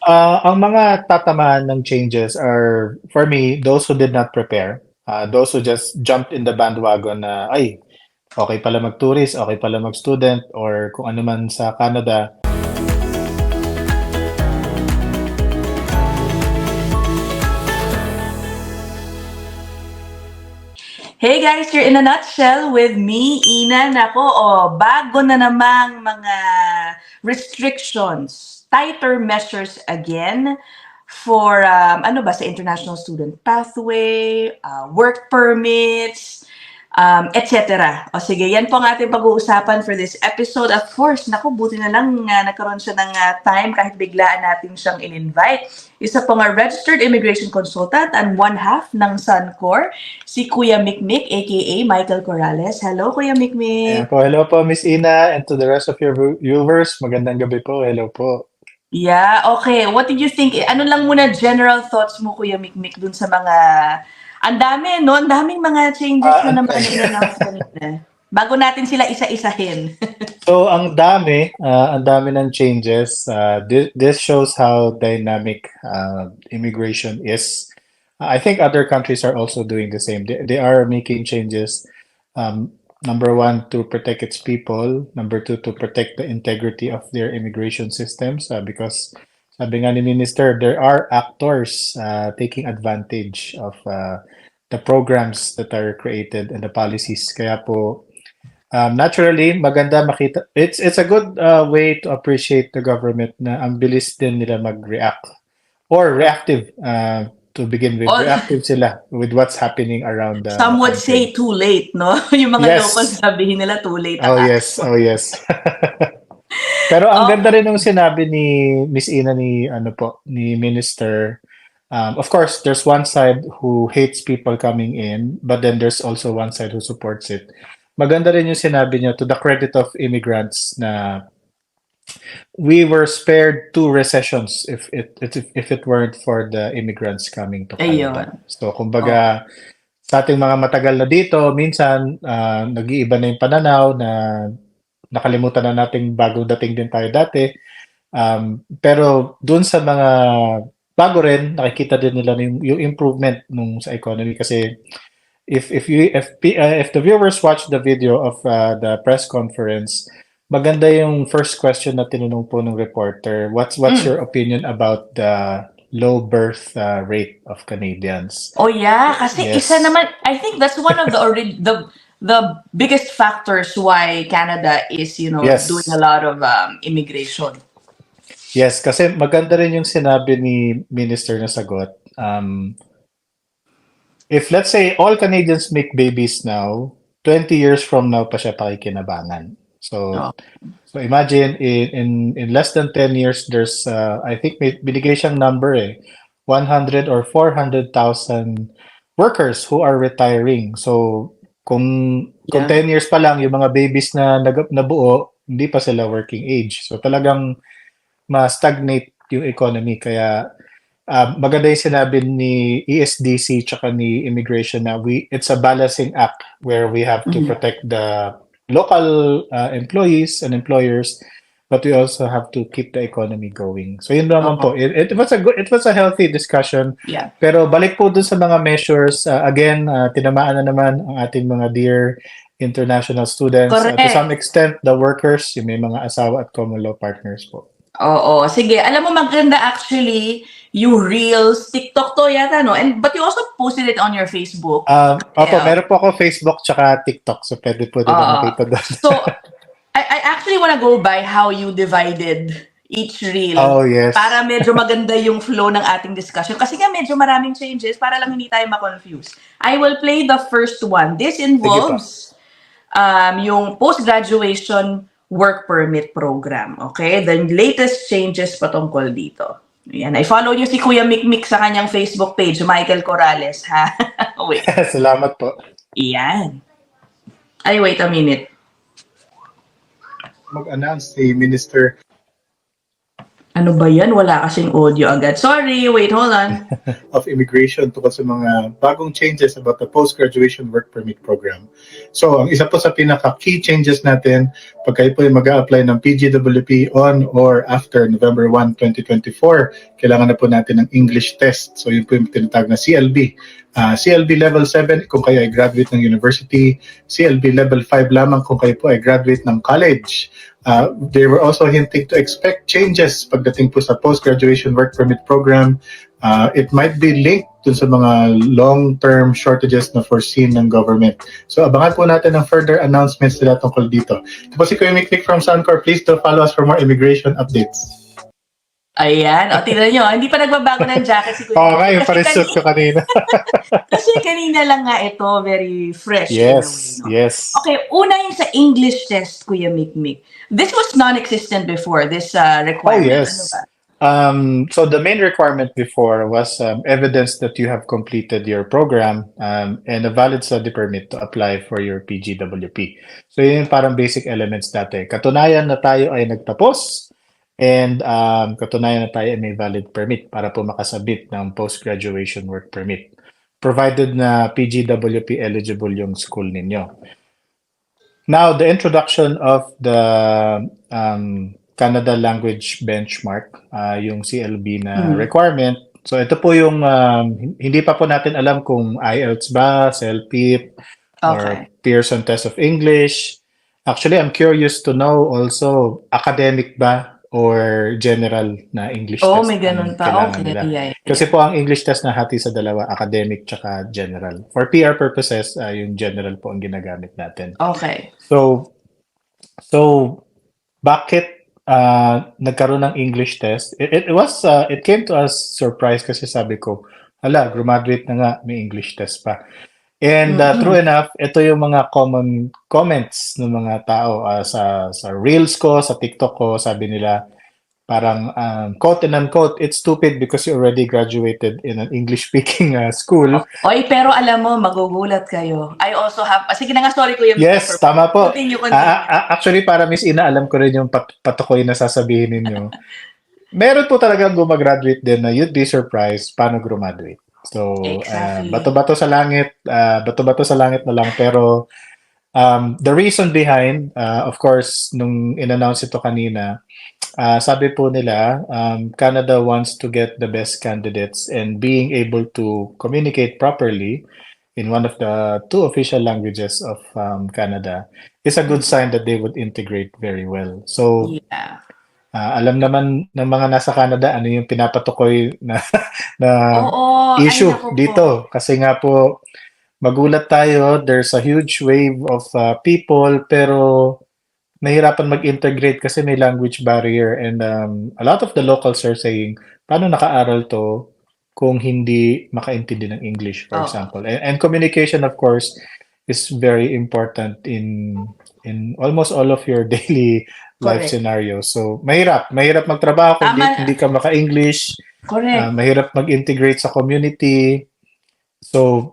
Ang mga tatamaan ng changes are, for me, those who did not prepare. Those who just jumped in the bandwagon na, ay, okay pala mag-tourist, okay pala mag-student, or kung ano man sa Canada. Hey guys, you're in a nutshell with me, Ina. Nako, bago na namang mga restrictions, tighter measures again for, ano ba, sa international student pathway, work permits, etc. O sige, yan po ang ating pag-uusapan for this episode. Of course, naku, buti na lang nagkaroon siya ng time kahit biglaan natin siyang in-invite. Isa po nga registered immigration consultant and one half ng Suncor, si Kuya Mikmik, aka Michael Corrales. Hello, Kuya Mikmik. Hello po, Miss Ina, and to the rest of your viewers, magandang gabi po. Hello po. Yeah, okay. What did you think? Ano lang muna general thoughts mo, Kuya Mikmik, dun sa mga... Ang dami, no? Ang daming mga changes na naman in-announce kanina. Bago natin sila isa-isahin. So, ang dami ng changes. This shows how dynamic immigration is. I think other countries are also doing the same. They are making changes. Number one, to protect its people. Number two, to protect the integrity of their immigration systems. Because sabi nga ni Minister, there are actors taking advantage of the programs that are created and the policies. Kaya po, naturally, maganda makita. It's a good way to appreciate the government na ang bilis din nila mag-react. Or reactive to begin with. Reactive sila with what's happening around the Some would say too late, no? Yung mga locals sabihin nila too late. Oh yes. Pero ang ganda rin ng sinabi ni Miss Ina ni Minister. Of course, there's one side who hates people coming in, but then there's also one side who supports it. Maganda rin yung sinabi niya, to the credit of immigrants, na we were spared 2 recessions if it weren't for the immigrants coming to Canada. So kumbaga, sa ating mga matagal na dito, minsan nag-iiba na yung pananaw na nakalimutan na nating bago dating din tayo dati. Pero dun sa mga bago rin, nakikita din nila yung improvement nung sa economy. Kasi if the viewers watch the video of the press conference, maganda yung first question na tinanong po ng reporter. What's your opinion about the low birth rate of Canadians? Oh yeah, kasi isa naman, I think that's one of the biggest factors why Canada is, doing a lot of immigration. Yes, kasi maganda rin yung sinabi ni Minister na sagot. If let's say all Canadians make babies now, 20 years from now pa siya pakikinabangan. So imagine in less than 10 years, there's I think binigay siyang number 100 or 400,000 workers who are retiring. So kung 10 years pa lang yung mga babies na nabuo, hindi pa sila working age. So talagang ma-stagnate yung economy. Kaya maganda yung sinabi ni ESDC tsaka ni Immigration na it's a balancing act where we have to protect the local employees and employers, but we also have to keep the economy going. So yun naman po. It was a healthy discussion. Yeah. Pero balik po dun sa mga measures, again, tinamaan na naman ang ating mga dear international students. To some extent, the workers, yung may mga asawa at common law partners po. Oo, sige. Alam mo, maganda actually yung Reels, TikTok to yata, no? But you also posted it on your Facebook. Opo, meron po ako Facebook tsaka TikTok. So pwede po din makita doon. So, I actually wanna go by how you divided each reel. Oh, yes. Para medyo maganda yung flow ng ating discussion. Kasi nga medyo maraming changes para lang hindi tayo ma-confuse. I will play the first one. This involves yung post-graduation work permit program. Okay? The latest changes patungkol dito. Ayan. I follow nyo si Kuya Mikmik sa kanyang Facebook page, Michael Corrales, ha? Wait. Salamat po. Ayan. Ay, wait a minute. Mag-announce si Minister. Ano ba yan? Wala kasing audio agad. Sorry, wait, hold on. of immigration tungkol sa mga bagong changes about the post-graduation work permit program. So, ang isa po sa pinaka-key changes natin, pag kayo po ay mag-a-apply ng PGWP on or after November 1, 2024, kailangan na po natin ng English test. So, yun po yung tinatawag na CLB. CLB Level 7 kung kayo ay graduate ng university, CLB Level 5 lamang kung kayo po ay graduate ng college. They were also hinting to expect changes pagdating po sa post-graduation work permit program. It might be linked dun sa mga long-term shortages na foreseen ng government. So abangan po natin ang further announcements nila tungkol dito. Ito po si Kuya Mikmik from Suncor. Please do follow us for more immigration updates. Ayan. O, tignan nyo. Hindi pa nagbabago ng jacket si Kuya. Oo nga, yung Kasi parisot ko kanina. Kasi kanina lang nga ito, very fresh. Yes, in a way, no? yes. Okay, una yung sa English test, Kuya Mikmik. This was non-existent before, this Oh, requirement. yes. Ano ba? So the main requirement before was evidence that you have completed your program and a valid study permit to apply for your PGWP. So yun yung parang basic elements dati. Katunayan na tayo ay nagtapos and katunayan na tayo ay may valid permit para po makasabit ng post-graduation work permit. Provided na PGWP eligible yung school ninyo. Now, the introduction of the Canada Language Benchmark, yung CLB na requirement. So ito po yung hindi pa po natin alam kung IELTS ba, CELPIP, or Okay. Pearson Test of English. Actually, I'm curious to know also academic ba or general na English Oh, test may ganun ang pa. kailangan Okay. nila. Yeah, yeah. Kasi po ang English test na hati sa dalawa, academic tsaka general. For PR purposes, yung general po ang ginagamit natin. Okay. So bakit nagkaroon ng English test? It came to us surprise kasi sabi ko, hala, graduate na nga, may English test pa. And true enough, ito yung mga common comments ng mga tao sa Reels ko, sa TikTok ko, sabi nila, parang quote and unquote, it's stupid because you already graduated in an English-speaking school. Oy, pero alam mo, magugulat kayo. I also have, sige na nga, sorry Kuya Mikmik. Yes, tama po. Continue. Actually, para Miss Ina, alam ko rin yung patukoy na sasabihin ninyo. Meron po talagang gumagraduate din na you'd be surprised paano graduate. So, Exactly. bato-bato sa langit na lang. Pero the reason behind, of course, nung in-announce ito kanina, sabi po nila, Canada wants to get the best candidates and being able to communicate properly in one of the two official languages of Canada is a good sign that they would integrate very well. So, Yeah. alam naman ng mga nasa Canada ano yung pinapatukoy na Oo. issue Ay, naku po. dito. Kasi nga po, magulat tayo, there's a huge wave of people pero nahirapan mag-integrate kasi may language barrier and a lot of the locals are saying, paano nakaaral to kung hindi makaintindi ng English, for Oo. example. And communication, of course, is very important in almost all of your daily life Correct. scenarios. So, mahirap magtrabaho kung Tama. hindi ka maka-English, Correct. mahirap mag-integrate sa community. So,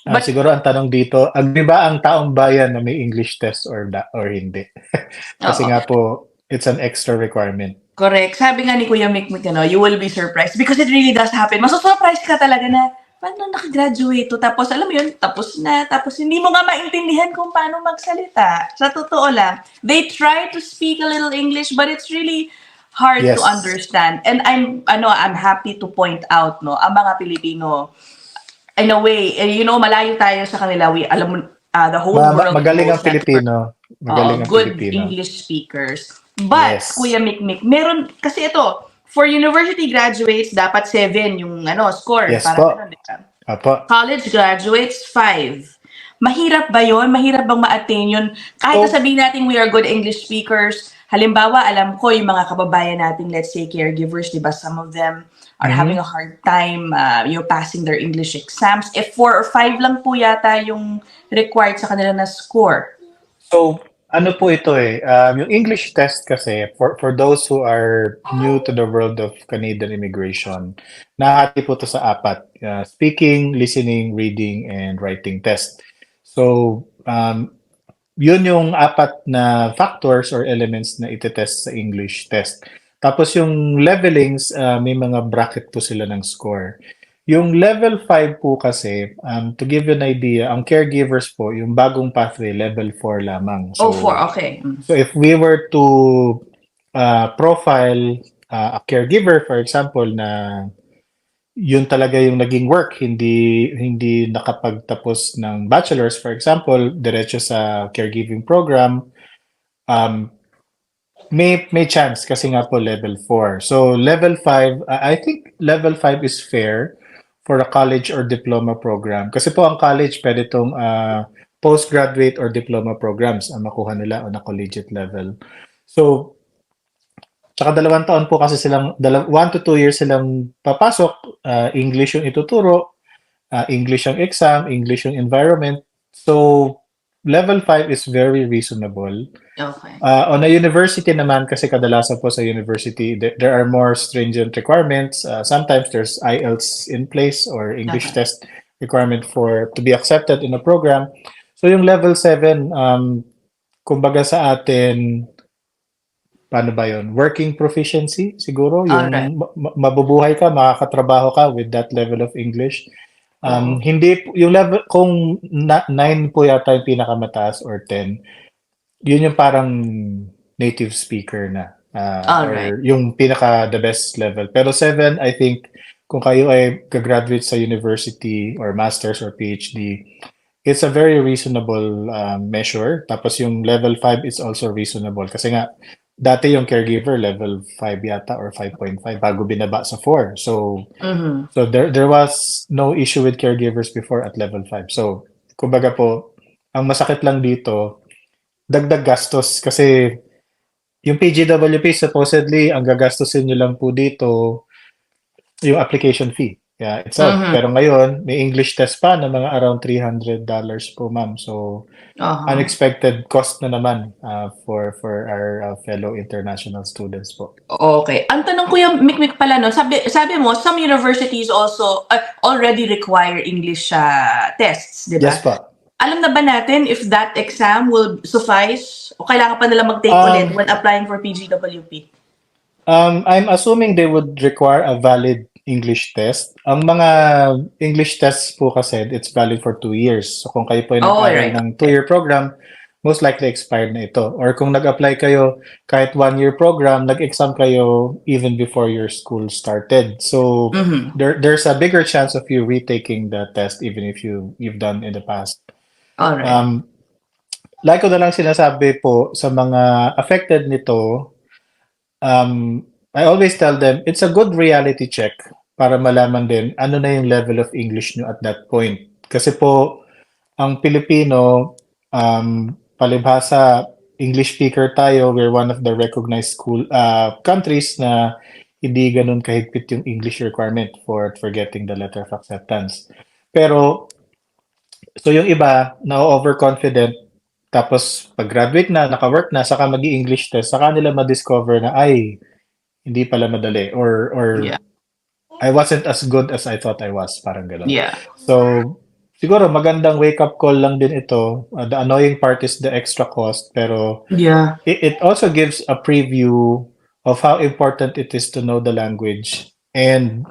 But- siguro ang tanong dito, agree ba ang taong bayan na may English test or hindi? Kasi Oo. nga po, it's an extra requirement. Correct. Sabi nga ni Kuya Mikmik, you will be surprised because it really does happen. Maso-surprise ka talaga na paano nakagraduate to? Tapos alam mo yun, tapos na. Tapos hindi mo nga maintindihan kung paano magsalita. Sa totoo lang, they try to speak a little English but it's really hard Yes. to understand. And I'm happy to point out, no, ang mga Pilipino, in a way, malayo tayo sa kanila. Alam mo, the whole world Magaling ang knows that Pilipino. Magaling ang good Pilipino. English speakers. But, Yes. Kuya Mikmik, meron, kasi ito, for university graduates, dapat 7 yung score. Yes Parang po. ganun, di ba? Apo. College graduates, 5. Mahirap ba yon? Mahirap bang ma-attain yun? Kahit na sabihin natin we are good English speakers, halimbawa, alam ko yung mga kababayan natin, let's say caregivers, di ba, some of them are having a hard time passing their English exams. If 4 or 5 lang po yata yung required sa kanila na score. So, ano po ito yung English test kasi, for those who are new to the world of Canadian immigration, nahati po ito sa 4. Speaking, listening, reading, and writing test. So, yun yung 4 na factors or elements na itetest sa English test. Tapos yung levelings, may mga bracket po sila ng score. Yung level 5 po kasi, to give you an idea, ang caregivers po, yung bagong pathway, level 4 lamang. Oh, 4, okay. So if we were to profile a caregiver, for example, na yun talaga yung naging work, hindi nakapagtapos ng bachelor's, for example, diretso sa caregiving program, may chance kasi nga po level 4. So level 5, I think level 5 is fair for a college or diploma program. Kasi po ang college pwede itong postgraduate or diploma programs ang makuha nila on a collegiate level. So, tsaka 2 taon po kasi silang, 1 to 2 years silang papasok, English yung ituturo, English yung exam, English yung environment. So, level 5 is very reasonable. Okay. On a university naman, kasi kadalasan po sa university, there are more stringent requirements. Sometimes there's IELTS in place or English Okay. test requirement to be accepted in a program. So yung level 7, kumbaga sa atin, paano ba yun? Working proficiency, siguro. Alright. Yung mabubuhay ka, makakatrabaho ka with that level of English. Hindi, yung level, kung 9 po yata yung pinakamataas or 10, yun yung parang native speaker na. Or yung pinaka the best level. Pero 7, I think, kung kayo ay gagraduate sa university or master's or PhD, it's a very reasonable measure. Tapos yung level 5 is also reasonable. Kasi nga, dati yung caregiver, level 5 yata or 5.5 bago binaba sa 4. So, so there was no issue with caregivers before at level 5. So, kumbaga po, ang masakit lang dito, dagdag gastos kasi yung PGWP supposedly ang gagastusin nyo lang po dito yung application fee. Yeah, itself. Pero ngayon, may English test pa na mga around $300 po, ma'am. So, unexpected cost na naman for our fellow international students po. Okay. Ang tanong ko yung Mikmik pala, no? Sabi mo, some universities also already require English tests, di ba? Yes po. Alam na ba natin if that exam will suffice o kailangan pa nila mag-take ulit when applying for PGWP? I'm assuming they would require a valid English test. Ang mga English tests po kasi, it's valid for 2 years. So kung kayo po ay nag-aral ng 2-year program, most likely expired na ito. Or kung nag-apply kayo kahit 1-year program, nag-exam kayo even before your school started. So there's a bigger chance of you retaking the test even if you've done in the past. Alright. Like ko na lang sinasabi po sa mga affected nito, I always tell them, it's a good reality check para malaman din ano na yung level of English nyo at that point. Kasi po, ang Pilipino, palibhasa, English speaker tayo, we're one of the recognized countries na hindi ganun kahigpit yung English requirement for getting the letter of acceptance. Pero, so yung iba, na-overconfident, tapos pag-graduate na, naka-work na, saka mag-i-English test, saka nila ma-discover na, ay, hindi pala madali. Or I wasn't as good as I thought I was. Parang gano'n. Yeah. So, siguro magandang wake-up call lang din ito. The annoying part is the extra cost, pero it also gives a preview of how important it is to know the language and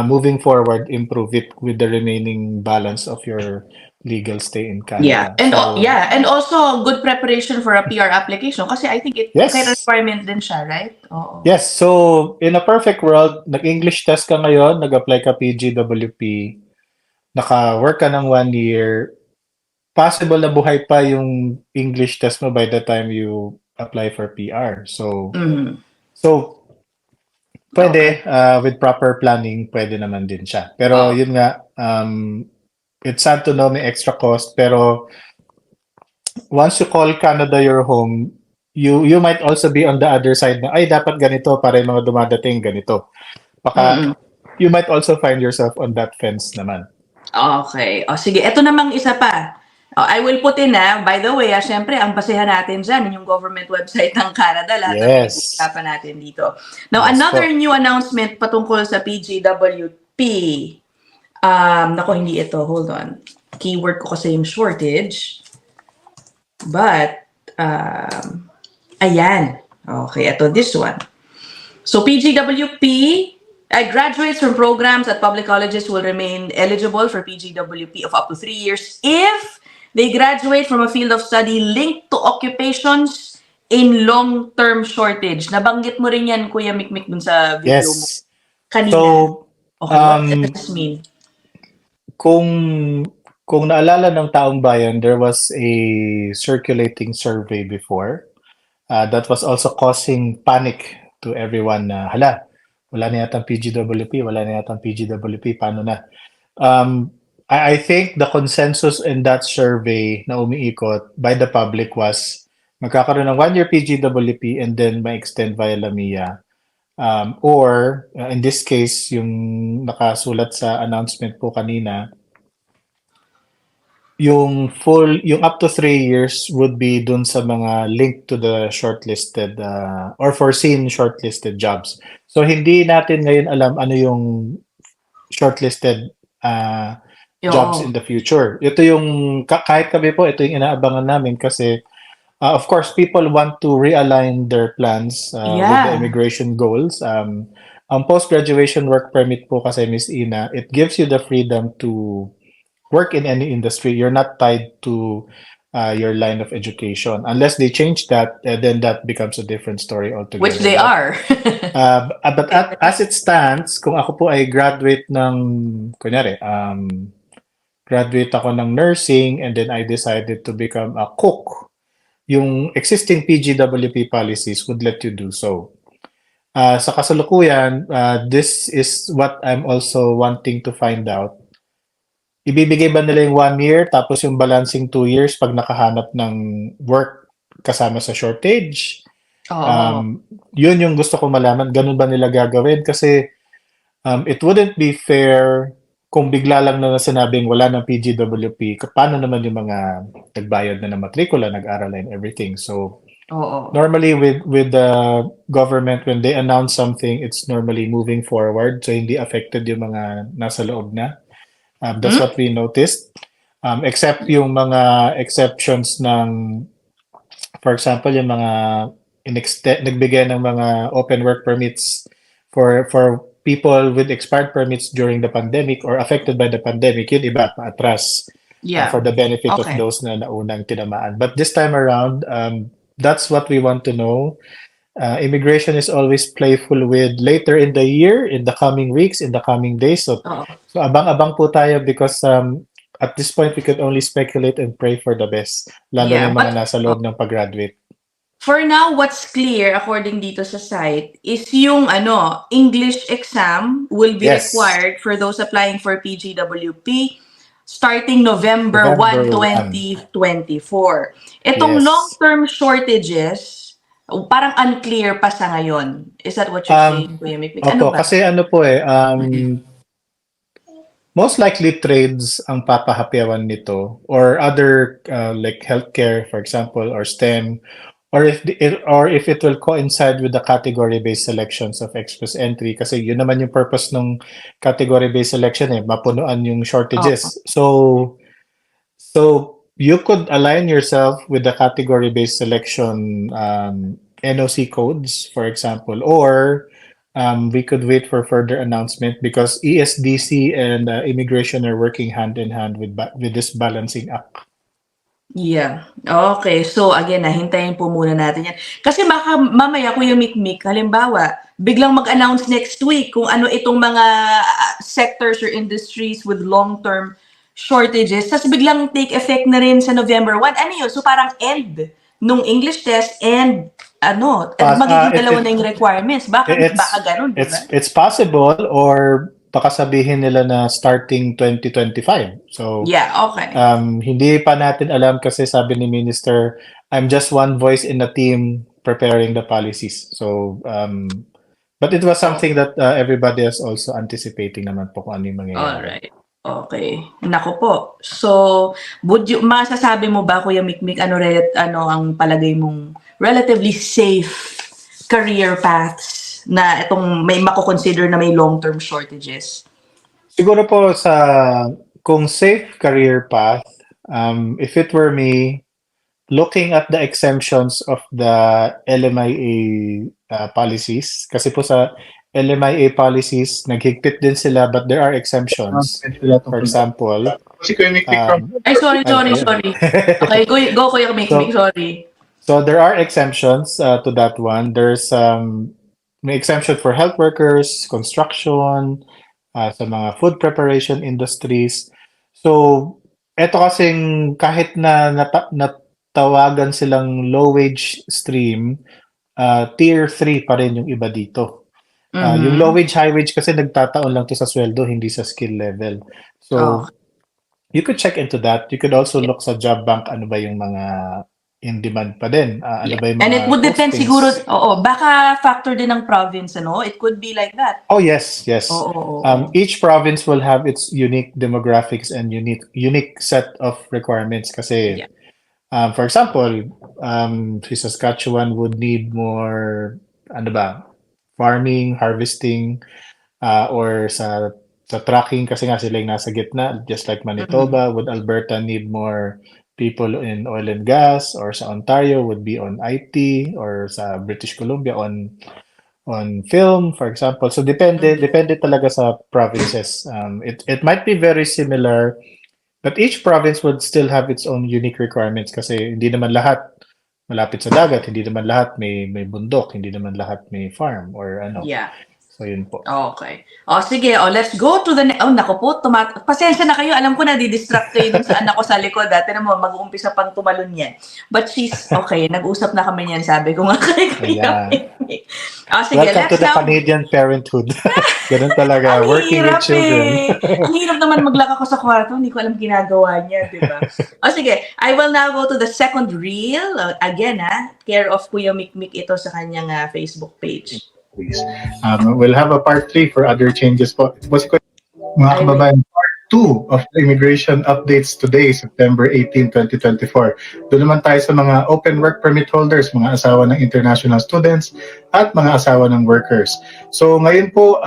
moving forward, improve it with the remaining balance of your legal stay in Canada. Yeah. And also good preparation for a PR application kasi I think kay requirement din siya, right? Oo. Yes. So, in a perfect world, nag-English test ka ngayon, nag-apply ka PGWP, naka-work ka ng 1 year, possible na buhay pa yung English test mo by the time you apply for PR. So, pwede, with proper planning, pwede naman din siya. Pero yun nga, it's sad to know may extra cost, pero once you call Canada your home, you might also be on the other side na, ay, dapat ganito para yung mga dumadating ganito. Baka, you might also find yourself on that fence naman. Okay. O sige, ito namang isa pa. I will put in by the way, syempre, ang basehan natin dyan, yung government website ng Canada, lahat ng usapan natin dito. Now, another new announcement patungkol sa PGWP. Nako, hindi ito. Hold on. Keyword ko kasi yung shortage. But, ayan. Okay, ito, this one. So PGWP, graduates from programs at public colleges will remain eligible for PGWP of up to 3 years if they graduate from a field of study linked to occupations in long-term shortage. Nabanggit mo rin yan, Kuya Mikmik, dun sa video mo Yes. kanina. So, Okay, what does this mean? kung naalala ng taong bayan, there was a circulating survey before that was also causing panic to everyone na, hala, wala na yatang PGWP, paano na? I think the consensus in that survey na umiikot by the public was magkakaroon ng 1-year PGWP and then ma-extend via Lamia. Or in this case, yung nakasulat sa announcement po kanina, yung up to 3 years would be dun sa mga linked to the shortlisted or foreseen shortlisted jobs. So hindi natin ngayon alam ano yung shortlisted jobs in the future. Ito yung kahit kami po, ito yung inaabangan namin kasi of course people want to realign their plans with the immigration goals. Ang post-graduation work permit po kasi, Miss Ina, it gives you the freedom to work in any industry. You're not tied to your line of education. Unless they change that, then that becomes a different story altogether. Which they are. But as it stands, kung ako po ay graduate ng, kunyari, graduate ako ng nursing and then I decided to become a cook, yung existing PGWP policies would let you do so. Sa kasalukuyan, this is what I'm also wanting to find out. Ibibigay ba nila yung 1 year tapos yung balancing 2 years pag nakahanap ng work kasama sa shortage? Yun yung gusto ko malaman. Ganun ba nila gagawin? Kasi it wouldn't be fair kung bigla lang na sinabing wala ng PGWP. Paano naman yung mga nagbayad na ng matrikula, nag-aral and everything? So, normally with the government, when they announce something, it's normally moving forward. So, hindi affected yung mga nasa loob na. That's what we noticed. Except yung mga exceptions ng, for example, yung mga nagbigay ng mga open work permits for people with expired permits during the pandemic or affected by the pandemic, yun iba, paatras for the benefit of those na naunang tinamaan. But this time around, that's what we want to know. Immigration is always playful with later in the year, in the coming weeks, in the coming days. So abang-abang po tayo because at this point, we could only speculate and pray for the best, lalo na yung mga nasa loob ng pag-graduate. For now, what's clear according dito sa site is yung English exam will be required for those applying for PGWP starting November 1, 2024. Itong long-term shortages, parang unclear pa sa ngayon. Is that what you're saying, Kuya Mikmik? Ano ba? Kasi most likely trades ang papahapyawan nito or other like healthcare, for example, or STEM, or if it will coincide with the category-based selections of express entry kasi yun naman yung purpose ng category-based selection mapunuan yung shortages. So you could align yourself with the category-based selection NOC codes, for example, or we could wait for further announcement because ESDC and immigration are working hand in hand with this balancing act. Yeah. Okay. So, again, hintayin po muna natin yan. Kasi baka mamaya, Kuya Mikmik, halimbawa, biglang mag-announce next week kung ano itong mga sectors or industries with long-term shortages. Tapos biglang take effect na rin sa November 1. Ano yun? So, parang end nung English test and magiging dalawa na yung requirements. Baka ganun, diba? It's possible or baka sabihin nila na starting 2025. So, hindi pa natin alam kasi sabi ni Minister, I'm just one voice in the team preparing the policies. So, but it was something that everybody is also anticipating naman po kung ano yung mangyayari. Alright. Okay. Nako po. So, masasabi mo ba, Kuya Mikmik, ano ang palagay mong relatively safe career paths na itong may mako-consider na may long-term shortages? Siguro po kung safe career path, if it were me, looking at the exemptions of the LMIA policies. Kasi po sa LMIA policies, naghigpit din sila but there are exemptions. For example, Si Kuya Mikmik from Ay, sorry. ayun. Okay, go Kuya Mikmik, So- sorry. So there are exemptions to that one. There's may exemption for health workers, construction, sa mga food preparation industries. So eto kasing kahit na natawagan silang low wage stream, tier 3 pa rin yung iba dito. Yung low wage, high wage kasi nagtataon lang to sa sweldo, hindi sa skill level. So you could check into that. You could also look sa job bank, ano ba yung mga in demand pa din. Ano ba yung And mga it would depend postings. siguro, baka factor din ng province, ano? It could be like that. Oh, yes. Oo. Each province will have its unique demographics and unique set of requirements kasi, for example, si Saskatchewan would need more, ano ba, farming, harvesting, or sa trucking kasi nga sila yung nasa gitna, just like Manitoba. Would Alberta need more people in oil and gas, or sa Ontario would be on IT, or sa British Columbia on film, for example. So depende talaga sa provinces. It might be very similar, but each province would still have its own unique requirements kasi hindi naman lahat malapit sa dagat, hindi naman lahat may bundok, hindi naman lahat may farm or ano. Yeah. So yun po. Okay. Sige. Let's go to the naku po, pasensya na kayo. Alam ko na, di-distract kayo dun sa anak ko sa likod. Dati na mo, mag-uumpisa pang tumalon yan. But she's, okay, nag-usap na kami niyan, sabi ko nga kay Kuya. Sige, welcome to the Canadian parenthood. Ganun talaga, working with children. Ang hirap naman maglaka ko sa kwarto, hindi ko alam ginagawa niya, di ba? Sige, I will now go to the second reel. Again, care of Kuya Mikmik ito sa kanyang Facebook page. please. We'll have a part 3 for other changes po. Mga kababayan, part 2 of the immigration updates today, September 18, 2024. Doon naman tayo sa mga open work permit holders, mga asawa ng international students, at mga asawa ng workers. So ngayon po,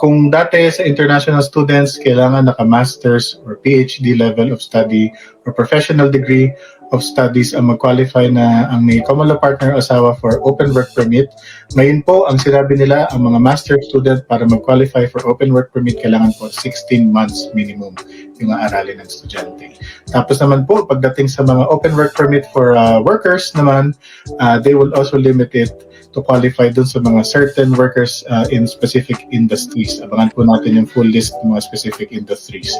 kung dati sa international students, kailangan naka-master's or PhD level of study or professional degree of studies ang mag-qualify na ang may common law partner o asawa for open work permit. Ngayon po, ang sinabi nila, ang mga master student para mag-qualify for open work permit, kailangan po 16 months minimum yung aralin ng estudyante. Tapos naman po, pagdating sa mga open work permit for workers naman, they will also limit it to qualify dun sa mga certain workers in specific industries. Abangan po natin yung full list ng mga specific industries.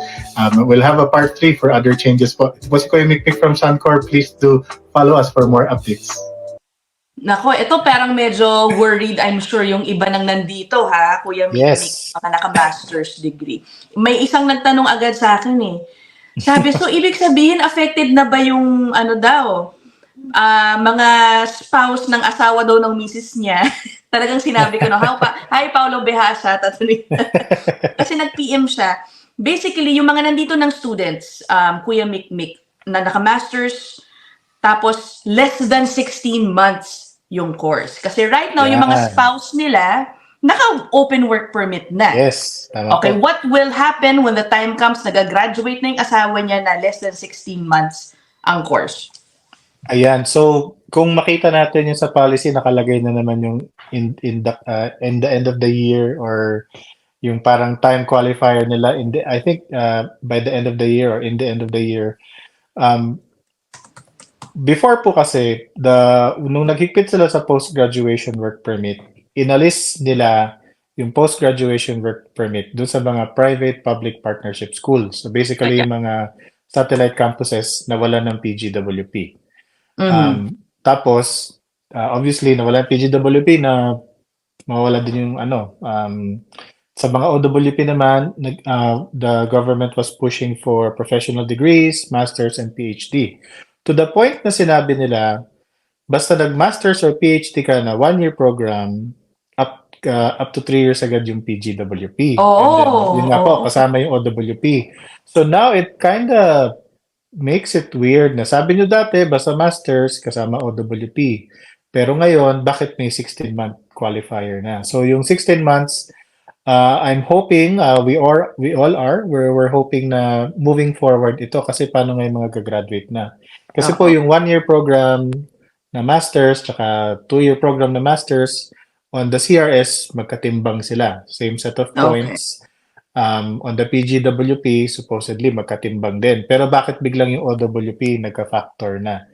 We'll have a part 3 for other changes po. Po si Kuya Mikmik from Suncor, please do follow us for more updates. Nako, ito parang medyo worried, I'm sure, yung iba nang nandito, Kuya Mikmik, mga naka-master's degree. May isang nagtanong agad sa akin Sabi, so ibig sabihin, affected na ba yung mga spouse ng asawa daw ng misis niya? Talagang sinabi ko hi Paolo Behasa, kasi nag-PM siya. Basically, yung mga nandito ng students, Kuya Mikmik, na naka-masters, tapos less than 16 months yung course. Kasi right now, yung mga spouse nila, naka-open work permit na. Yes. Okay, what will happen when the time comes, nag-graduate na yung asawa niya na less than 16 months ang course? Ayan. So, kung makita natin yung sa policy, nakalagay na naman yung in the end of the year or yung parang time qualifier nila I think by the end of the year or in the end of the year. Before po kasi, nung naghigpit sila sa post-graduation work permit, inalis nila yung post-graduation work permit doon sa mga private-public partnership schools. So basically, yung mga satellite campuses na wala ng PGWP. Tapos, obviously, nawala ng PGWP na mawala din yung sa mga OWP naman, the government was pushing for professional degrees, masters, and PhD. To the point na sinabi nila, basta nag-masters or PhD ka na 1-year program, up to 3 years agad yung PGWP. Yun nga po, kasama yung OWP. So now it kinda makes it weird na sabi nyo dati, basta masters, kasama OWP. Pero ngayon, bakit may 16-month qualifier na? So yung 16 months, I'm hoping, we're hoping na moving forward ito kasi paano ngayon mga gagraduate na. Kasi po yung 1-year program na masters, tsaka 2-year program na masters, On the CRS, magkatimbang sila. Same set of Okay. points. On the PGWP, supposedly magkatimbang din. Pero bakit biglang yung OWP nagka-factor na?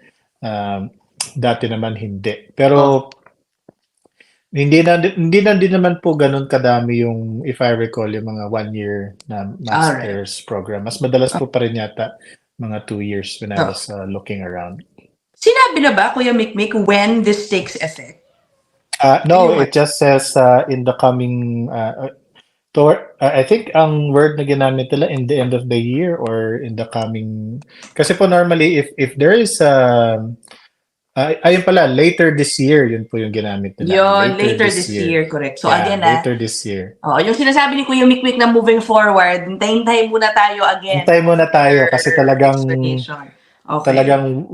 Dati naman hindi. Pero hindi na din naman po ganun kadami yung, if I recall, yung mga 1 year na master's program. Mas madalas po pa rin yata mga 2 years when I was looking around. Sinabi na ba, Kuya Mikmik, when this takes effect? No, it just says in the coming I think ang word na ginamit nila in the end of the year or in the coming, kasi po normally if there is ayun pala, later this year, yun po yung ginamit nila. Yun, later this year, correct. So Yeah, again, later this year. yung sinasabi ni Kuya Mikmik na moving forward, hintayin muna tayo again. Hintay muna tayo kasi talagang explanation. Okay. talagang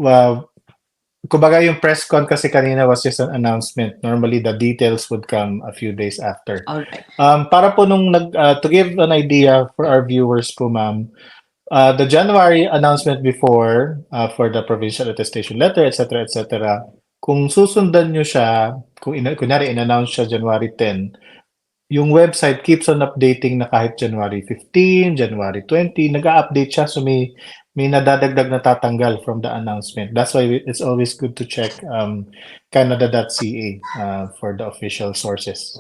kumbaga yung press con kasi kanina was just an announcement. Normally the details would come a few days after. Alright. Para po nung to give an idea for our viewers po, ma'am, the January announcement before for the provincial attestation letter, etc., etc., kung susundan nyo siya, kunyari in-announce siya January 10, yung website keeps on updating na kahit January 15, January 20, nag-a-update siya, so may nadadagdag na tatanggal from the announcement. That's why it's always good to check canada.ca for the official sources.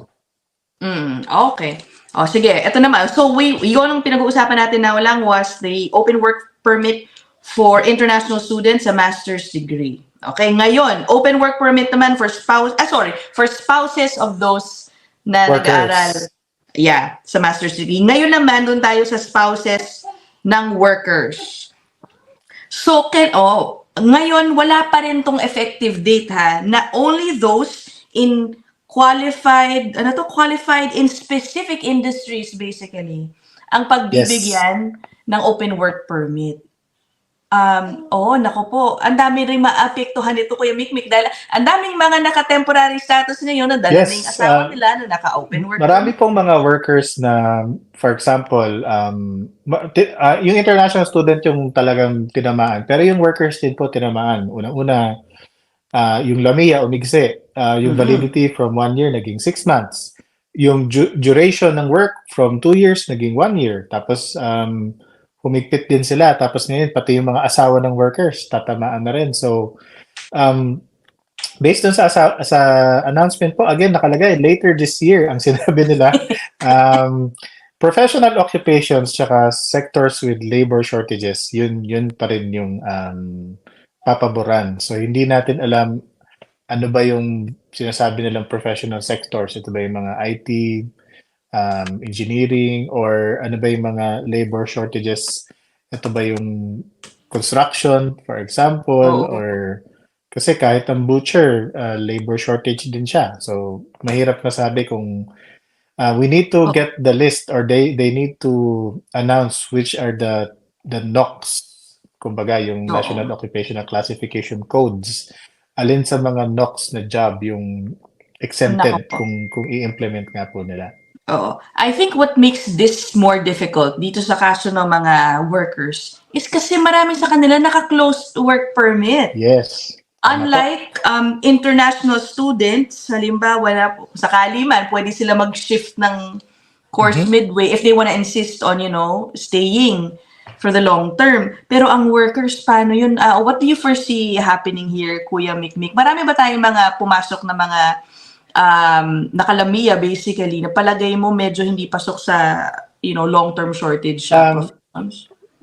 Okay. Sige, ito naman. So, yun ang pinag-uusapan natin na lang was the open work permit for international students sa master's degree. Okay, ngayon, open work permit naman for spouses of those na nag-aaral sa master's degree. Ngayon naman, doon tayo sa spouses ng workers. So, ngayon, wala pa rin tong effective date na only those in qualified in specific industries basically ang pagbibigyan ng open work permit. Nako po, ang dami rin maapektuhan nito, Kuya Mikmik, dahil ang daming mga naka-temporary status ngayon na dala ng asawa nila na naka-open work. Marami pong mga workers na, for example, yung international student yung talagang tinamaan, pero yung workers din po tinamaan. Una-una, yung LAMIA umigsi, yung validity from 1 year naging 6 months. Yung duration ng work from 2 years naging 1 year. Tapos, humigpit din sila. Tapos ngayon, pati yung mga asawa ng workers, tatamaan na rin. So, based on sa announcement po, again, nakalagay, later this year, ang sinabi nila, professional occupations tsaka sectors with labor shortages, yun pa rin yung papaboran. So, hindi natin alam ano ba yung sinasabi nilang professional sectors. Ito ba yung mga IT, engineering, or ano ba yung mga labor shortages? Ito ba yung construction, for example, or kasi kahit ang butcher, labor shortage din siya. So, mahirap masabi kung we need to get the list or they need to announce which are the NOCs, kumbaga yung National Occupational Classification Codes. Alin sa mga NOCs na job yung exempted kung i-implement nga po nila. I think what makes this more difficult dito sa kaso ng mga workers is kasi marami sa kanila naka-closed work permit. Yes. Unlike international students, halimbawa sakali man, pwede sila mag-shift ng course midway if they wanna insist on, staying for the long term. Pero ang workers, paano yun? What do you foresee happening here, Kuya Mikmik? Marami ba tayong mga pumasok na mga nakalamiya basically na palagay mo medyo hindi pasok sa long-term shortage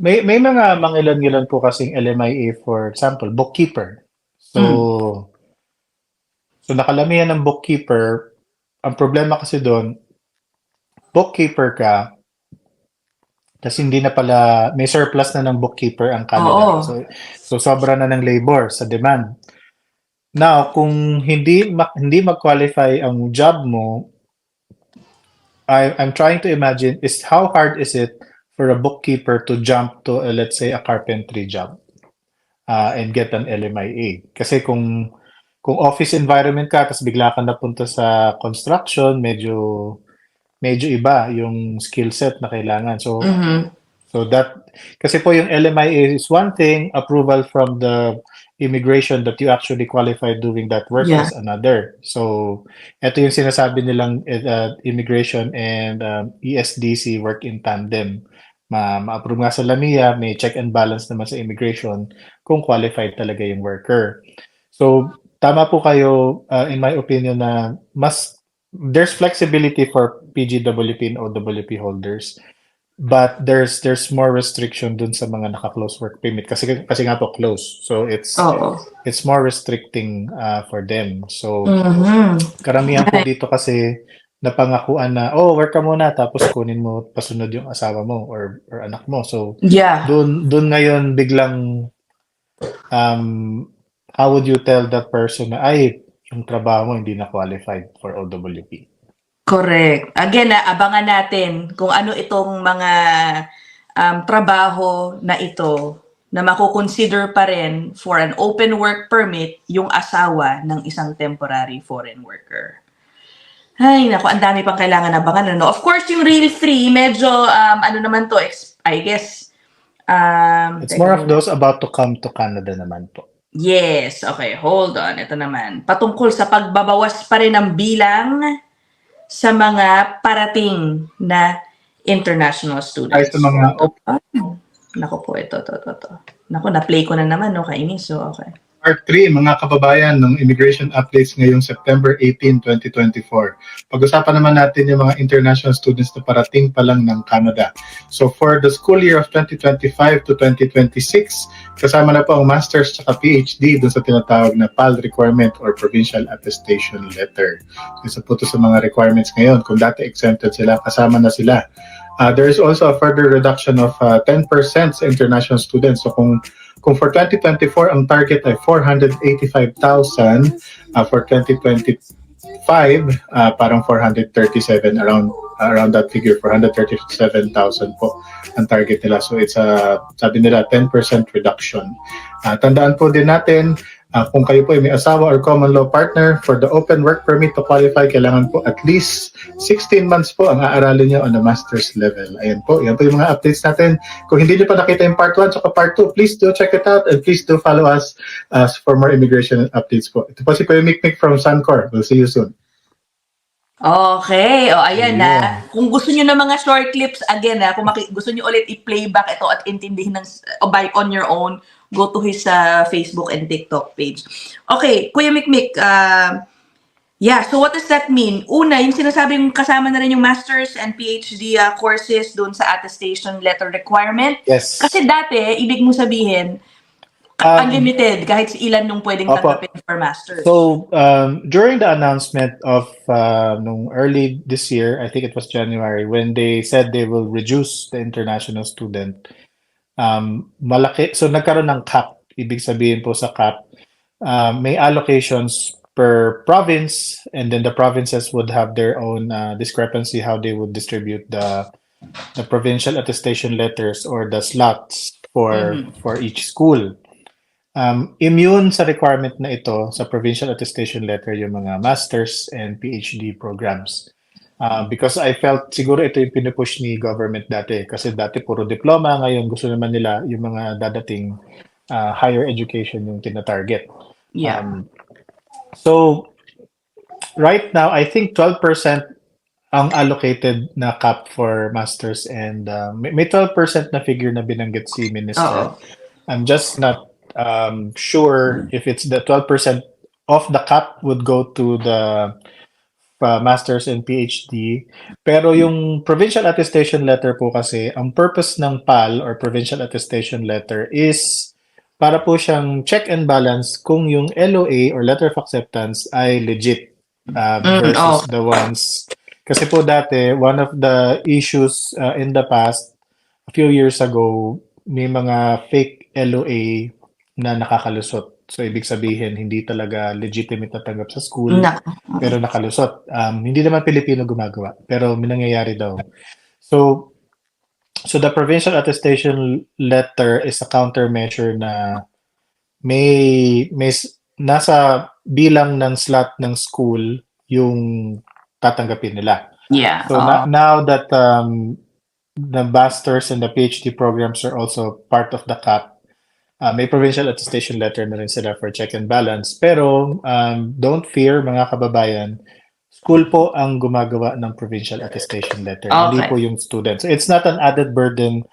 may mga mangilan-ngilan po kasing LMIA, for example, bookkeeper. So nakalamihan ng bookkeeper. Ang problema kasi doon, bookkeeper ka, kasi hindi na pala, may surplus na ng bookkeeper ang Canada. So sobra na ng labor sa demand. Now, kung hindi mag-qualify ang job mo, I'm trying to imagine is how hard is it for a bookkeeper to jump to, let's say, a carpentry job and get an LMIA. Kasi kung office environment ka, tapos bigla ka napunta sa construction, medyo iba yung skill set na kailangan. So that, kasi po yung LMIA is one thing, approval from the immigration that you actually qualify doing that work Yeah. is another. So, ito yung sinasabi nilang immigration and ESDC work in tandem. Ma-approve nga sa LAMIA, may check and balance naman sa immigration kung qualified talaga yung worker. So, tama po kayo, in my opinion, na there's flexibility for PGWP and OWP holders. But there's more restriction dun sa mga naka-close work permit kasi nga po close. So it's more restricting for them. So karamihan po dito kasi napangakuan na work ka muna tapos kunin mo pasunod yung asawa mo or anak mo. So dun ngayon biglang how would you tell that person na yung trabaho mo hindi na qualified for OWP? Correct. Again, abangan natin kung ano itong mga trabaho na ito na makukonsider pa rin for an open work permit yung asawa ng isang temporary foreign worker. Ay, naku, ang dami pang kailangan abangan. No? Of course, yung Real Free, medyo, ano naman to, I guess. It's more of those about to come to Canada naman po. Yes. Okay, hold on. Ito naman. Patungkol sa pagbabawas pa rin ng bilang sa mga parating na international students. Ay, sa mga Naku po, ito. Naku, na-play ko na naman, no, kainis. So, okay. Part 3, mga kababayan ng immigration updates ngayong September 18, 2024. Pag-usapan naman natin yung mga international students na parating pa lang ng Canada. So for the school year of 2025 to 2026, kasama na po ang master's at PhD dun sa tinatawag na PAL requirement or provincial attestation letter. Isa po ito sa mga requirements ngayon. Kung dati exempted sila, kasama na sila. There is also a further reduction of 10% sa international students. So kung for 2024 ang target ay 485,000, for 2025 parang 437, around that figure, 437,000 po ang target nila. So it's sabi nila 10% reduction. Tandaan po din natin, kung kayo po ay may asawa or common law partner, for the open work permit to qualify, kailangan po at least 16 months po ang aaralin nyo on the master's level. Ayan po, yan po yung mga updates natin. Kung hindi nyo pa nakita yung part 1 at part 2, please do check it out and please do follow us for more immigration updates po. Ito po si Kuya Mikmik from Suncor. We'll see you soon. Okay. Ayan na. Kung gusto niyo ng mga short clips, again kung gusto niyo ulit i-playback ito at intindihin by on your own, go to his Facebook and TikTok page. Okay, Kuya Mikmik, so what does that mean? Una, yung sinasabing kasama na rin yung master's and PhD courses doon sa attestation letter requirement. Yes. Kasi dati, ibig mo sabihin, unlimited, kahit ilan nung pwedeng tanggapin for masters. So, during the announcement of nung early this year, I think it was January, when they said they will reduce the international student, malaki. So, nagkaroon ng cap. Ibig sabihin po sa cap, may allocations per province, and then the provinces would have their own discrepancy how they would distribute the provincial attestation letters or the slots for each school. Immune sa requirement na ito sa provincial attestation letter yung mga masters and PhD programs. Because I felt siguro ito yung pinupush ni government dati. Kasi dati puro diploma, ngayon gusto naman nila yung mga dadating higher education yung tina-target. Yeah. So, right now, I think 12% ang allocated na cap for masters and may 12% na figure na binanggit si Minister. I'm just not sure if it's the 12% of the cap would go to the masters and PhD. Pero yung provincial attestation letter po kasi, ang purpose ng PAL or provincial attestation letter is para po siyang check and balance kung yung LOA or letter of acceptance ay legit versus the ones. Kasi po dati, one of the issues in the past, a few years ago, may mga fake LOA na nakakalusot. So, ibig sabihin, hindi talaga legitimate na tanggap sa school, pero nakalusot. Hindi naman Pilipino gumagawa, pero may nangyayari daw. So the provincial attestation letter is a countermeasure na may nasa bilang ng slot ng school yung tatanggapin nila. Yeah. So now that the masters and the PhD programs are also part of the cap, may provincial attestation letter na rin sila for check and balance. Pero don't fear mga kababayan, school po ang gumagawa ng provincial attestation letter, hindi Okay. po yung student. So it's not an added burden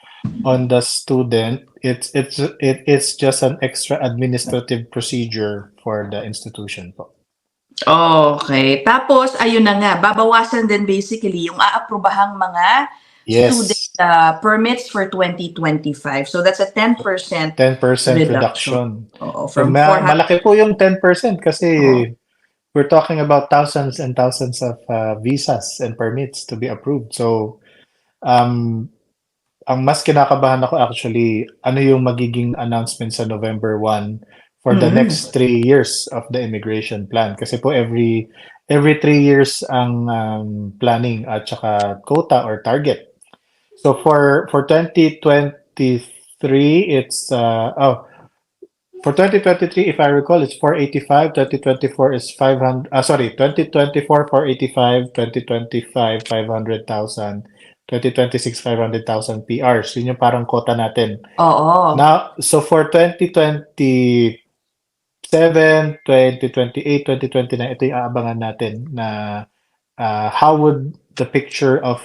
on the student. It's just an extra administrative procedure for the institution po. Okay. Tapos, ayun na nga, babawasan din basically yung aaprobahang mga student Yes, permits for 2025. So that's a 10% 10% reduction. reduction. Oo, So from 400. malaki po yung 10% kasi Oo. we're talking about thousands and thousands of visas and permits to be approved. So um, ang mas kinakabahan ako actually, ano yung magiging announcement sa November 1 for the next 3 years of the immigration plan. Kasi po every 3 years ang planning at saka quota or target. So for 2023, it's for 2023, if I recall, it's 485. 2024 is 500. 2024 485. 2025 500,000. 2026 500,000 PRs. Yun yung parang quota natin. Oo. Now, so for 2027, 2028, 2029, ito yung aabangan natin na how would the picture of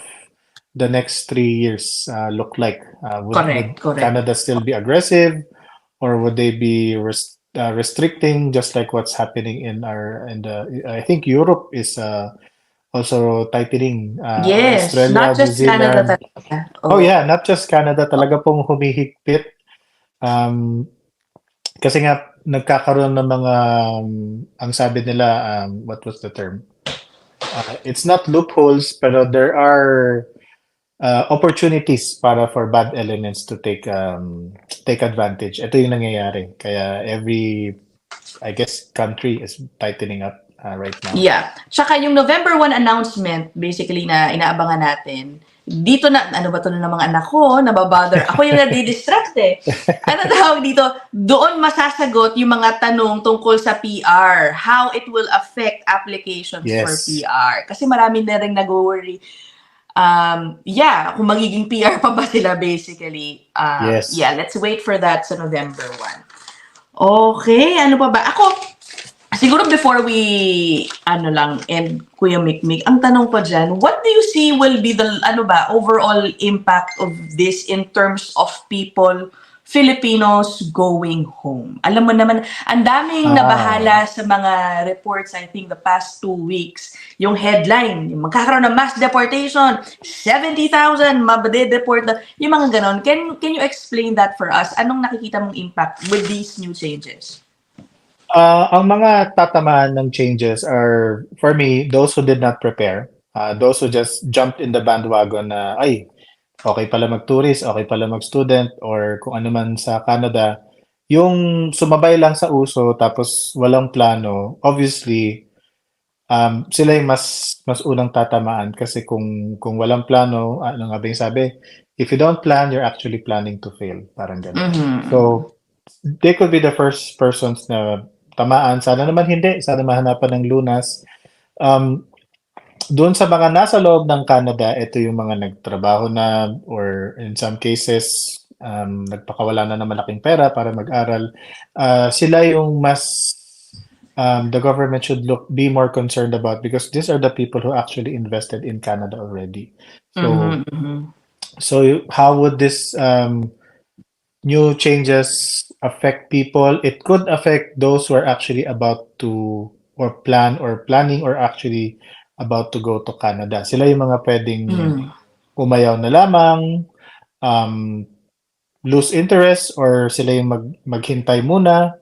the next 3 years look like? Would Correct. Canada still be aggressive, or would they be restricting, just like what's happening I think Europe is also tightening. Yes, Australia, not just New Canada Zealand. talaga. Oh yeah, not just Canada, talaga pong humihigpit. Kasi nga nagkakaroon ng mga ang sabi nila, what was the term? It's not loopholes, pero there are opportunities para for bad elements to take advantage. Ito yung nangyayari. Kaya I guess, country is tightening up right now. Yeah. Tsaka yung November 1 announcement, basically, na inaabangan natin, dito na, ano ba ito na ng mga anak ko, nababother. Ako yung nadidistract eh. Ano tawag dito? Doon masasagot yung mga tanong tungkol sa PR. How it will affect applications for Yes. PR. Kasi marami na rin nag-worry. Kung magiging PR pa ba sila basically. Yes. Yeah, let's wait for that sa November 1. Okay, ano pa ba? Ako, siguro before we, end Kuya Mikmik, ang tanong pa dyan, what do you see will be the, overall impact of this in terms of people, Filipinos going home? Alam mo naman, ang daming nabahala sa mga reports, I think, the past 2 weeks. Yung headline, yung magkakaroon ng mass deportation, 70,000 mabade-deport na, yung mga ganon. Can you explain that for us? Anong nakikita mong impact with these new changes? Ang mga tatamaan ng changes are, for me, those who did not prepare. Those who just jumped in the bandwagon na, okay pala mag-tourist, okay pala mag-student, or kung ano man sa Canada. Yung sumabay lang sa uso tapos walang plano, obviously, sila yung mas unang tatamaan kasi kung walang plano, ano nga ba yung sabi? If you don't plan, you're actually planning to fail. Parang ganun. Mhm. So, they could be the first persons na tamaan. Sana naman hindi. Sana mahanapan ng lunas. Doon sa mga nasa loob ng Canada, ito yung mga nagtrabaho na or in some cases, nagpakawala na ng malaking pera para mag-aral. Sila yung mas the government should be more concerned about because these are the people who actually invested in Canada already. So, so how would this new changes affect people? It could affect those who are actually about to planning or actually about to go to Canada. Sila yung mga pwedeng umayaw na lamang, lose interest, or sila yung maghintay muna.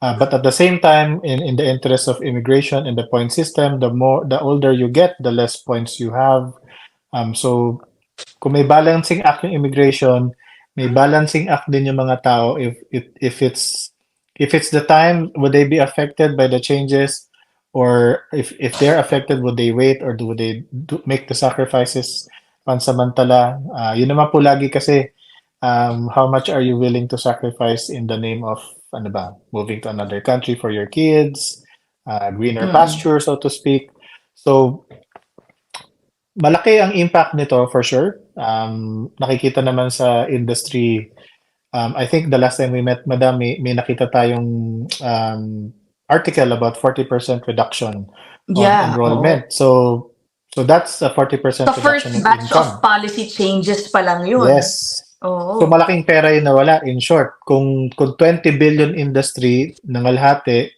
But at the same time, in the interest of immigration and the point system, the older you get, the less points you have. So kung may balancing act yung immigration, may balancing act din yung mga tao. If it's the time, would they be affected by the changes? Or if they're affected, would they wait or do they make the sacrifices pansamantala? Yun naman po lagi kasi how much are you willing to sacrifice in the name of moving to another country for your kids, greener pasture, so to speak. So malaki ang impact nito for sure. Nakikita naman sa industry I think the last time we met, Madam, may nakita tayong article about 40% reduction on Yeah, oo. enrollment. So that's a 40% Sa reduction first in batch of income. policy changes pa lang yun. Yes. So Oo. malaking pera yung nawala. In short, kung 20 billion industry, nangalhati,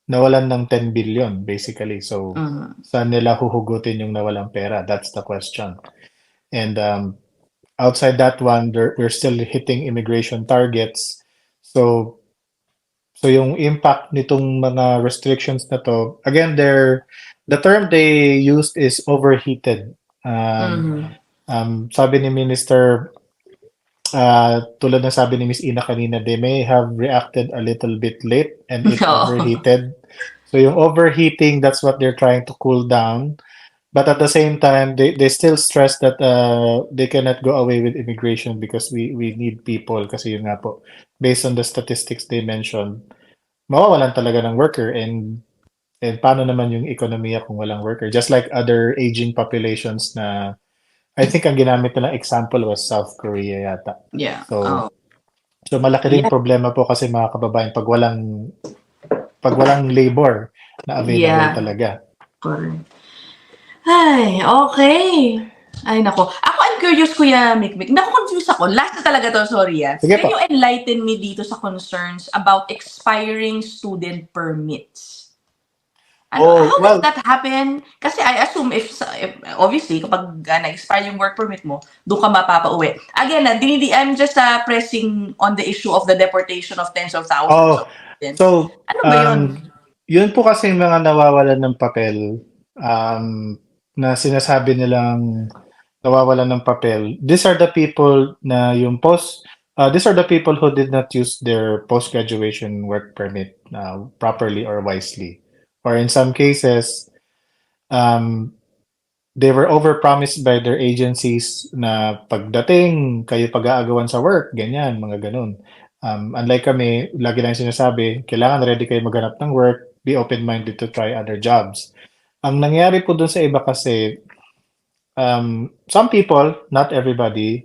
nawalan ng 10 billion basically. So Mhm. saan nila huhugutin yung nawalang pera? That's the question. And outside that one, we're still hitting immigration targets. So yung impact nitong mga restrictions na to, again, the term they used is overheated. Mhm. Sabi ni Minister, tulad ng sabi ni Miss Ina kanina, they may have reacted a little bit late and it Oo. overheated. So yung overheating, that's what they're trying to cool down. But at the same time, they still stress that they cannot go away with immigration because we need people. Kasi yun nga po, based on the statistics they mentioned, mawawalan talaga ng worker and paano naman yung ekonomiya kung walang worker? Just like other aging populations na I think ang ginamit nilang example was South Korea yata. Yeah. So Oh. so malaki din Yeah. problema po kasi mga kababayan pag walang labor na available Yeah. talaga. Correct. Ay, okay. Ay, nako. Ako, I'm curious, Kuya Mikmik. Naku-confuse ako. Last na talaga to, sorry ah. Sige Can po. you enlighten me dito sa concerns about expiring student permits? How does that happen? Kasi I assume if obviously, kapag na-expire yung work permit mo, doon ka mapapauwi. Again, I'm just pressing on the issue of the deportation of tens of thousands of students. So, Ano ba yun? yun po kasi yung mga nawawalan ng papel na sinasabi nilang nawawalan ng papel. These are the people na yung these are the people who did not use their post-graduation work permit properly or wisely. Or in some cases, they were overpromised by their agencies na pagdating, kayo pag-aagawan sa work, ganyan, mga ganun. Unlike kami, lagi lang sinasabi, kailangan ready kayo maghanap ng work, be open-minded to try other jobs. Ang nangyari po dun sa iba kasi, some people, not everybody,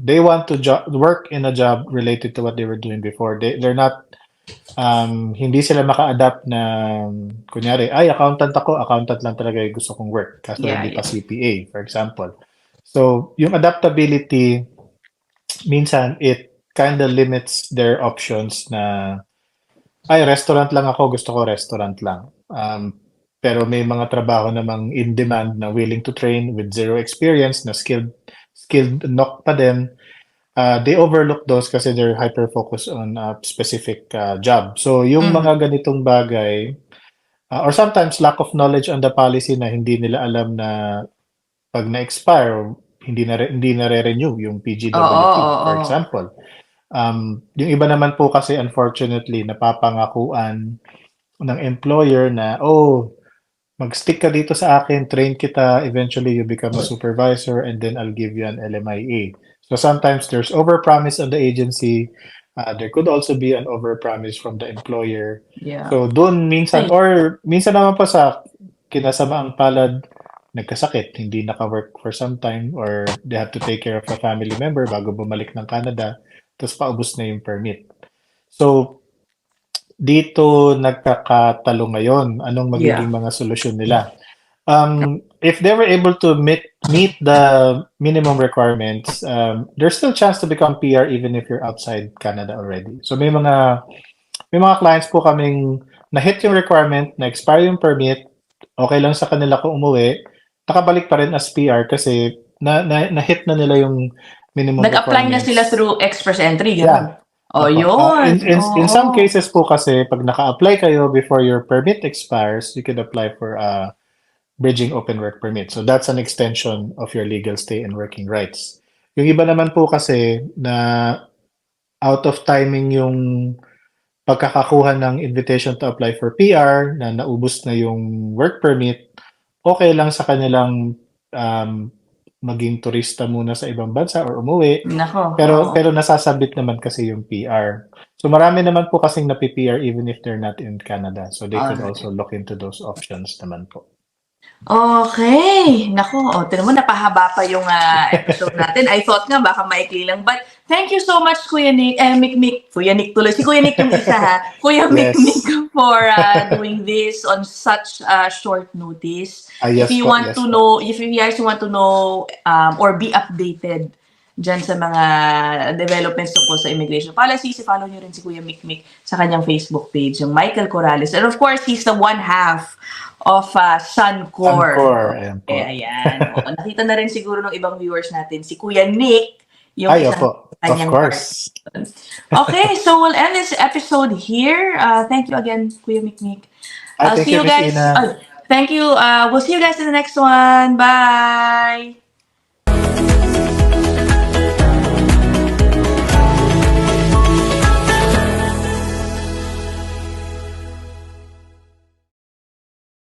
they want to work in a job related to what they were doing before. They're not, hindi sila maka-adapt na, kunyari, ay, accountant lang talaga yung gusto kong work. Kaso hindi pa CPA, for example. So, yung adaptability, minsan, it kind of limits their options na, ay, restaurant lang ako, gusto ko restaurant lang. Pero may mga trabaho namang in demand na willing to train with zero experience, na skilled knock pa din. They overlook those kasi they're hyper-focused on a specific job. So, yung mga ganitong bagay, or sometimes lack of knowledge on the policy na hindi nila alam na pag na-expire, hindi na re-renew yung PGWP, for example. Yung iba naman po kasi unfortunately napapangakuan ng employer na, mag-stick ka dito sa akin, train kita, eventually you become a supervisor and then I'll give you an LMIA. So sometimes there's overpromise on the agency. There could also be an overpromise from the employer. Yeah. So doon minsan, or minsan naman pa sa kinasamaang palad, nagkasakit, hindi naka-work for some time, or they have to take care of a family member bago bumalik ng Canada, tapos paubos na yung permit. So, dito nagkakatalo ngayon. Anong magiging mga solusyon nila? If they were able to meet the minimum requirements, there's still a chance to become PR even if you're outside Canada already. So may mga clients po kaming na-hit yung requirement, na-expire yung permit, okay lang sa kanila kung umuwi, nakabalik pa rin as PR kasi na-hit na nila yung minimum Nag-apply requirements. na sila through express entry, Yeah. yun. In some cases po kasi, pag naka-apply kayo before your permit expires, you can apply for a bridging open work permit. So that's an extension of your legal stay and working rights. Yung iba naman po kasi na out of timing yung pagkakakuha ng invitation to apply for PR, na naubos na yung work permit, okay lang sa kanilang maging turista muna sa ibang bansa or umuwi. Pero nasasabit naman kasi yung PR. So marami naman po kasing napi-PR even if they're not in Canada. So they could also look into those options naman po. Okay. Naku, tignan mo napahaba pa yung episode natin. I thought nga baka maikli lang. But thank you so much, Kuya Nick. Mick. Kuya Nick tuloy. Si Kuya Nick yung isa ha. Kuya Yes. Mick for doing this on such short notice. Yes If you po, want yes to po. know, if you guys want to know or be updated dyan sa mga developments tungkol sa immigration policies, follow nyo rin si Kuya Mick sa kanyang Facebook page, yung Michael Corrales. And of course, he's the one half of Suncor. Suncor, ayan po. Ayan. Oo, nakita na rin siguro ng ibang viewers natin, si Kuya Nick, yung Ay, isang opo. Of kanyang course. Okay, so we'll end this episode here. Thank you again, Kuya Mick. Thank See you you, Miss guys. Ina. Thank you. We'll see you guys in the next one. Bye.